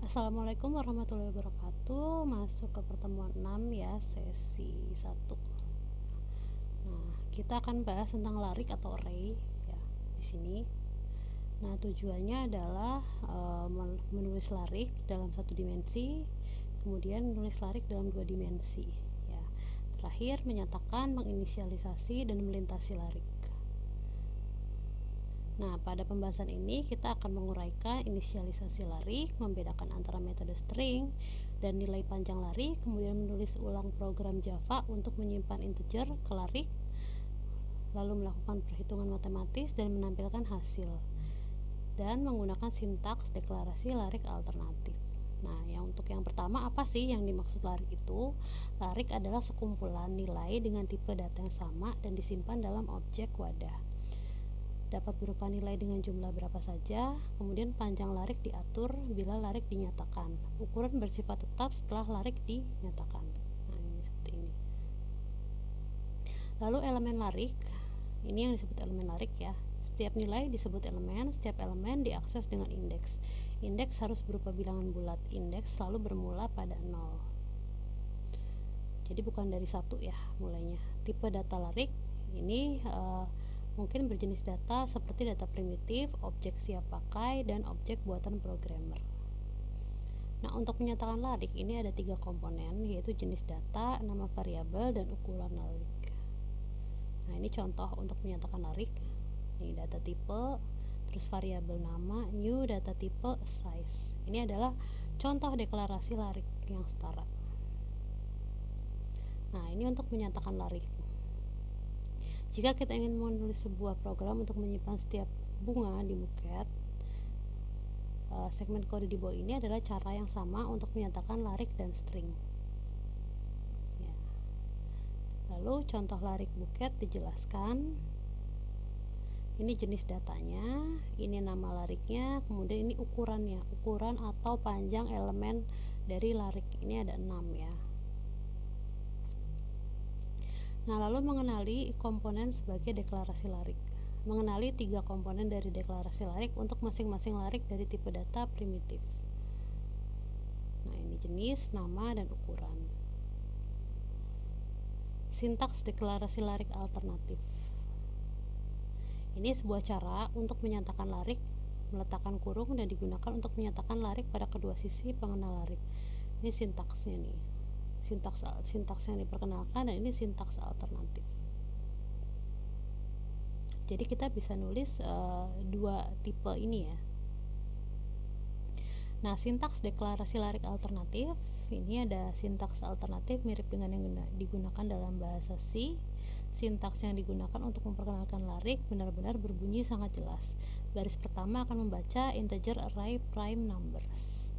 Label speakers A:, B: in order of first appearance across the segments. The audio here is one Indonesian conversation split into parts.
A: Assalamualaikum warahmatullahi wabarakatuh. Masuk ke pertemuan 6 ya, sesi 1. Nah, kita akan bahas tentang larik atau array ya di sini. Nah, tujuannya adalah menulis larik dalam satu dimensi, kemudian menulis larik dalam dua dimensi ya. Terakhir menyatakan, menginisialisasi dan melintasi larik. Nah, pada pembahasan ini kita akan menguraikan inisialisasi larik, membedakan antara metode string dan nilai panjang larik, kemudian menulis ulang program Java untuk menyimpan integer ke larik, lalu melakukan perhitungan matematis dan menampilkan hasil, dan menggunakan sintaks deklarasi larik alternatif. Nah, untuk yang pertama, apa sih yang dimaksud larik itu? Larik adalah sekumpulan nilai dengan tipe data yang sama dan disimpan dalam objek wadah. Dapat berupa nilai dengan jumlah berapa saja, kemudian panjang larik diatur bila larik dinyatakan. Ukuran bersifat tetap setelah larik dinyatakan. Nah, ini seperti ini. Lalu elemen larik, ini yang disebut elemen larik ya. Setiap nilai disebut elemen, setiap elemen diakses dengan indeks. Indeks harus berupa bilangan bulat. Indeks selalu bermula pada 0. Jadi bukan dari 1 ya mulainya. Tipe data larik ini mungkin berjenis data seperti data primitif, objek siap pakai, dan objek buatan programmer. Nah, untuk menyatakan larik ini ada 3 komponen, yaitu jenis data, nama variabel, dan ukuran larik. Nah, ini contoh untuk menyatakan larik. Ini data tipe, terus variabel nama, new data tipe, size. Ini adalah contoh deklarasi larik yang setara. Nah, ini untuk menyatakan larik. Jika kita ingin menulis sebuah program untuk menyimpan setiap bunga di buket, segmen kode di bawah ini adalah cara yang sama untuk menyatakan larik dan string ya. Lalu contoh larik buket dijelaskan. Ini jenis datanya, ini nama lariknya, kemudian ini ukurannya, ukuran atau panjang elemen dari larik. Ini ada 6 ya. Nah, lalu mengenali komponen sebagai deklarasi larik. Mengenali 3 komponen dari deklarasi larik untuk masing-masing larik dari tipe data primitif. Nah, ini jenis, nama, dan ukuran. Sintaks deklarasi larik alternatif. Ini sebuah cara untuk menyatakan larik, meletakkan kurung, dan digunakan untuk menyatakan larik pada kedua sisi pengenal larik. Ini sintaksnya nih. Sintaks yang diperkenalkan, dan ini sintaks alternatif. Jadi kita bisa nulis 2 tipe ini ya. Nah, sintaks deklarasi larik alternatif, ini ada sintaks alternatif mirip dengan yang digunakan dalam bahasa C. Sintaks yang digunakan untuk memperkenalkan larik benar-benar berbunyi sangat jelas. Baris pertama akan membaca integer array prime numbers.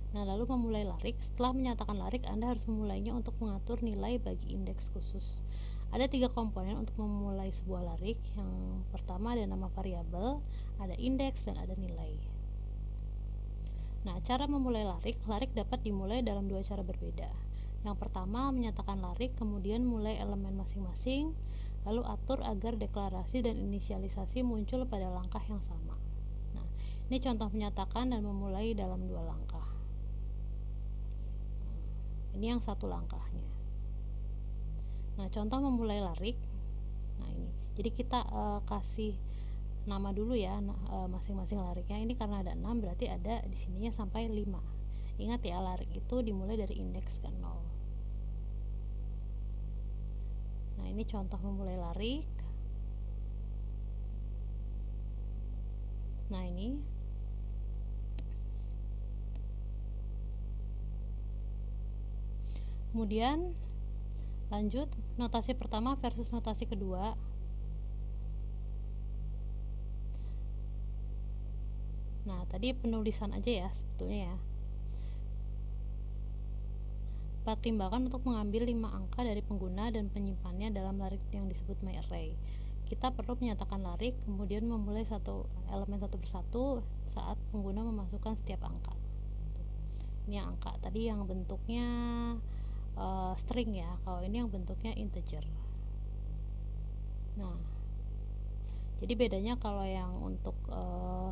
A: Nah, lalu memulai larik. Setelah menyatakan larik, Anda harus memulainya untuk mengatur nilai bagi indeks khusus. Ada 3 komponen untuk memulai sebuah larik. Yang pertama ada nama variabel, ada indeks, dan ada nilai. Nah, cara memulai larik dapat dimulai dalam 2 cara berbeda. Yang pertama, menyatakan larik, kemudian mulai elemen masing-masing, lalu atur agar deklarasi dan inisialisasi muncul pada langkah yang sama. Nah, ini contoh menyatakan dan memulai dalam 2 langkah. Ini yang 1 langkahnya. Nah, contoh memulai larik. Nah, ini. Jadi kita kasih nama dulu ya masing-masing lariknya. Ini karena ada 6 berarti ada di sininya sampai 5. Ingat ya, larik itu dimulai dari indeks ke 0. Nah, ini contoh memulai larik. Nah, ini kemudian lanjut notasi pertama versus notasi kedua. Nah, tadi penulisan aja ya sebetulnya ya. Pertimbangan untuk mengambil 5 angka dari pengguna dan penyimpannya dalam larik yang disebut myArray. Kita perlu menyatakan larik, kemudian memulai elemen satu persatu saat pengguna memasukkan setiap angka. Ini yang angka tadi yang bentuknya string ya, kalau ini yang bentuknya integer. Nah, Jadi bedanya kalau yang untuk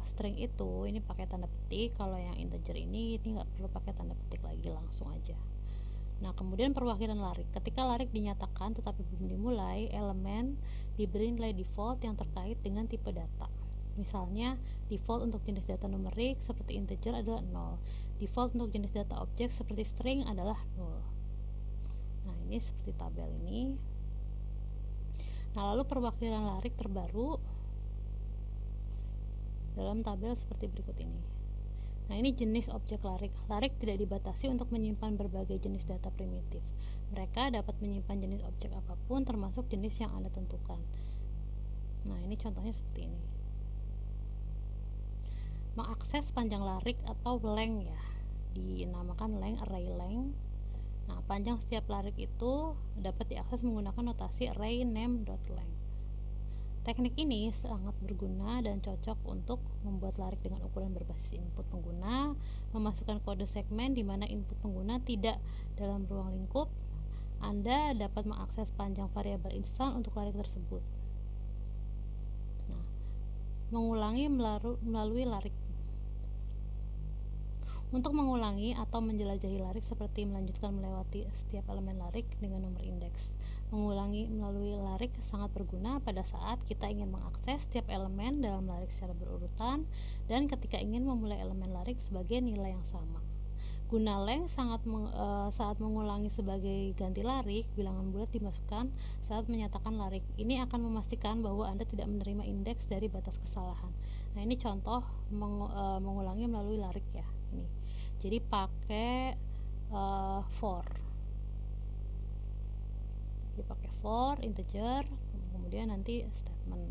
A: string itu ini pakai tanda petik, kalau yang integer ini nggak perlu pakai tanda petik lagi, langsung aja. Nah, kemudian perwakilan larik. Ketika larik dinyatakan tetapi belum dimulai, elemen diberi nilai default yang terkait dengan tipe data. Misalnya, default untuk jenis data numerik seperti integer adalah 0. Default untuk jenis data objek seperti string adalah 0. Nah, ini seperti tabel ini. Nah, lalu perwakilan larik terbaru dalam tabel seperti berikut ini. Nah, ini jenis objek larik. Larik tidak dibatasi untuk menyimpan berbagai jenis data primitif. Mereka dapat menyimpan jenis objek apapun termasuk jenis yang Anda tentukan. Nah, ini contohnya seperti ini. Mengakses panjang larik atau length ya, dinamakan length, array length. Nah, panjang setiap larik itu dapat diakses menggunakan notasi array name.length. Teknik ini sangat berguna dan cocok untuk membuat larik dengan ukuran berbasis input pengguna, memasukkan kode segmen di mana input pengguna tidak dalam ruang lingkup. Anda dapat mengakses panjang variabel instan untuk larik tersebut. Nah, mengulangi melalui larik. Untuk mengulangi atau menjelajahi larik seperti melanjutkan melewati setiap elemen larik dengan nomor indeks. Mengulangi melalui larik sangat berguna pada saat kita ingin mengakses setiap elemen dalam larik secara berurutan dan ketika ingin memulai elemen larik sebagai nilai yang sama. Guna length saat mengulangi sebagai ganti larik, bilangan bulat dimasukkan saat menyatakan larik. Ini akan memastikan bahwa Anda tidak menerima indeks dari batas kesalahan. Nah, ini contoh mengulangi melalui larik ya. Ini. Jadi pakai for. Dipakai for integer, kemudian nanti statement.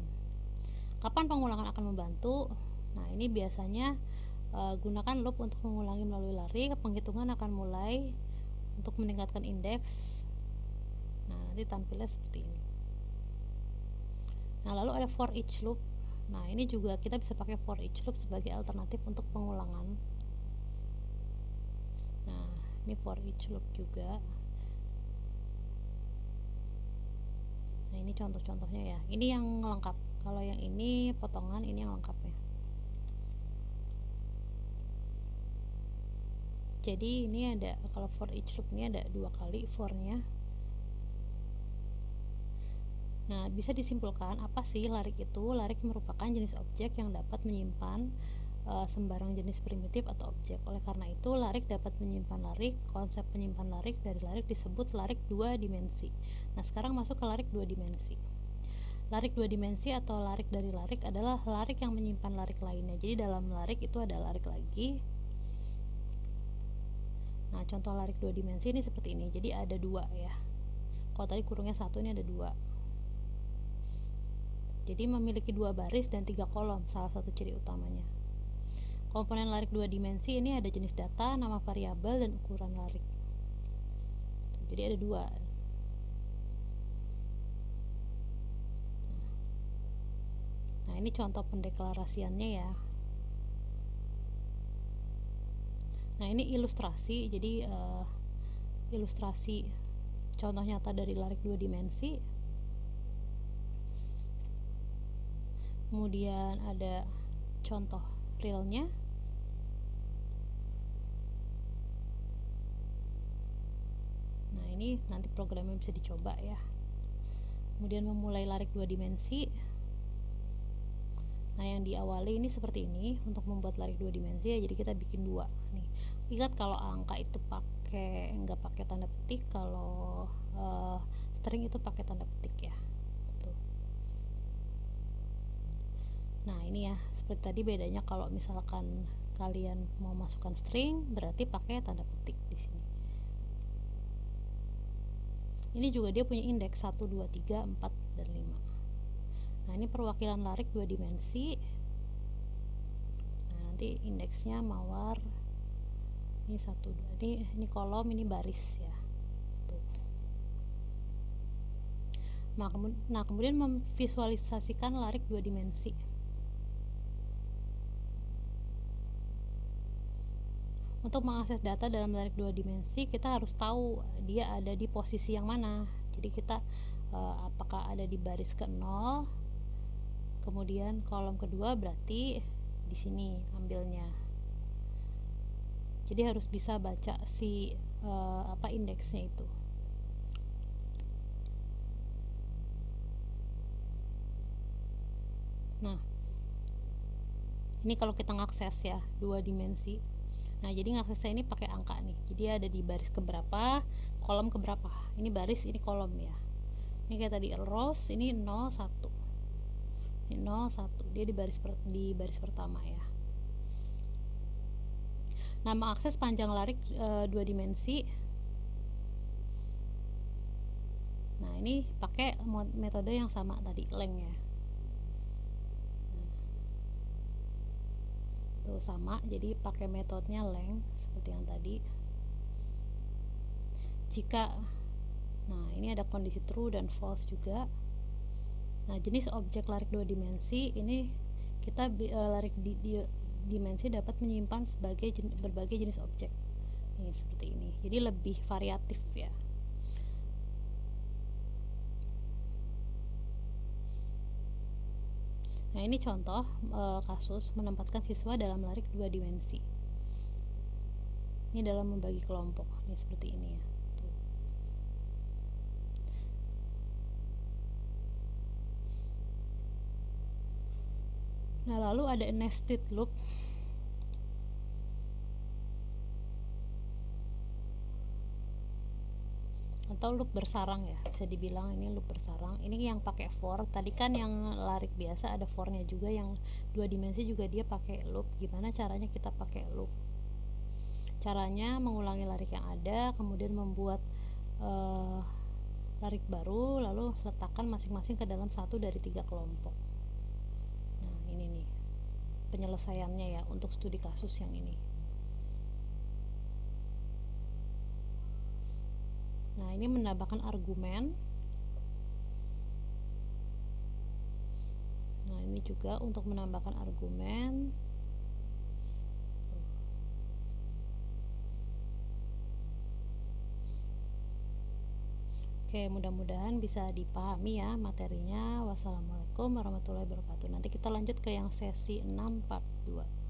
A: Kapan pengulangan akan membantu? Nah, ini biasanya gunakan loop untuk mengulangi melalui larik. Penghitungan akan mulai untuk meningkatkan indeks. Nah, nanti tampilnya seperti ini. Nah, lalu ada for each loop. Nah, ini juga kita bisa pakai for each loop sebagai alternatif untuk pengulangan. Nah, ini for each loop juga. Nah, ini contoh-contohnya ya. Ini yang lengkap. Kalau yang ini potongan, ini yang lengkapnya. Jadi ini ada, kalau for each loop ini ada 2 kali for-nya. Nah, bisa disimpulkan apa sih larik itu? Larik merupakan jenis objek yang dapat menyimpan sembarang jenis primitif atau objek. Oleh karena itu, larik dapat menyimpan larik. Konsep penyimpan larik dari larik disebut larik 2 dimensi. Nah, sekarang masuk ke larik 2 dimensi. Larik 2 dimensi atau larik dari larik adalah larik yang menyimpan larik lainnya. Jadi dalam larik itu ada larik lagi. Nah, contoh larik 2 dimensi ini seperti ini. Jadi ada 2 ya. Kalau tadi kurungnya 1, ini ada 2. Jadi memiliki 2 baris dan 3 kolom, salah satu ciri utamanya. Komponen larik 2 dimensi ini ada jenis data, nama variabel, dan ukuran larik. Jadi ada 2. Nah, ini contoh pendeklarasiannya ya. Nah, ini ilustrasi. Jadi ilustrasi contoh nyata dari larik 2 dimensi. Kemudian ada contoh realnya. Nah, ini nanti programnya bisa dicoba ya. Kemudian memulai larik 2 dimensi. Nah, yang diawali ini seperti ini untuk membuat larik 2 dimensi ya. Jadi kita bikin 2 nih. Ingat kalau angka itu nggak pakai tanda petik, kalau string itu pakai tanda petik ya. Tuh. Nah, ini ya, seperti tadi bedanya kalau misalkan kalian mau masukkan string berarti pakai tanda petik di sini. Ini juga dia punya indeks 1, 2, 3, 4, dan 5. Nah, ini perwakilan larik 2 dimensi. Nah, nanti indeksnya mawar. Ini 1, 2. Ini kolom, ini baris ya. Tuh. Nah, kemudian memvisualisasikan larik 2 dimensi. Untuk mengakses data dalam larik 2 dimensi, kita harus tahu dia ada di posisi yang mana. Jadi kita apakah ada di baris ke 0, kemudian kolom kedua berarti di sini ambilnya. Jadi harus bisa baca si indeksnya itu. Nah, ini kalau kita ngakses ya 2 dimensi. Nah, jadi ngaksesnya ini pakai angka nih. Jadi ada di baris keberapa, kolom keberapa. Ini baris, ini kolom ya. Ini kayak tadi rows, ini 01. Ini 01. Dia di baris pertama ya. Nah, mengakses panjang larik 2 dimensi. Nah, ini pakai metode yang sama tadi, length ya. Tuh sama, jadi pakai metodenya length seperti yang tadi. Nah, ini ada kondisi true dan false juga. Nah, jenis objek larik 2 dimensi ini kita larik dimensi dapat menyimpan berbagai jenis objek. Ini seperti ini. Jadi lebih variatif ya. Nah, ini contoh kasus menempatkan siswa dalam larik 2 dimensi. Ini dalam membagi kelompok. Ini seperti ini ya. Nah, lalu ada nested loop. Atau loop bersarang ya, bisa dibilang ini loop bersarang. Ini yang pakai for. Tadi kan yang larik biasa ada for-nya juga, yang 2 dimensi juga dia pakai loop. Gimana caranya kita pakai loop? Caranya mengulangi larik yang ada, kemudian membuat larik baru, lalu letakkan masing-masing ke dalam satu dari 3 kelompok. Nah, ini nih penyelesaiannya ya untuk studi kasus yang ini. Nah, ini menambahkan argumen. Nah, ini juga untuk menambahkan argumen. Oke, mudah-mudahan bisa dipahami ya materinya. Wassalamualaikum warahmatullahi wabarakatuh. Nanti kita lanjut ke yang sesi 6 part 2.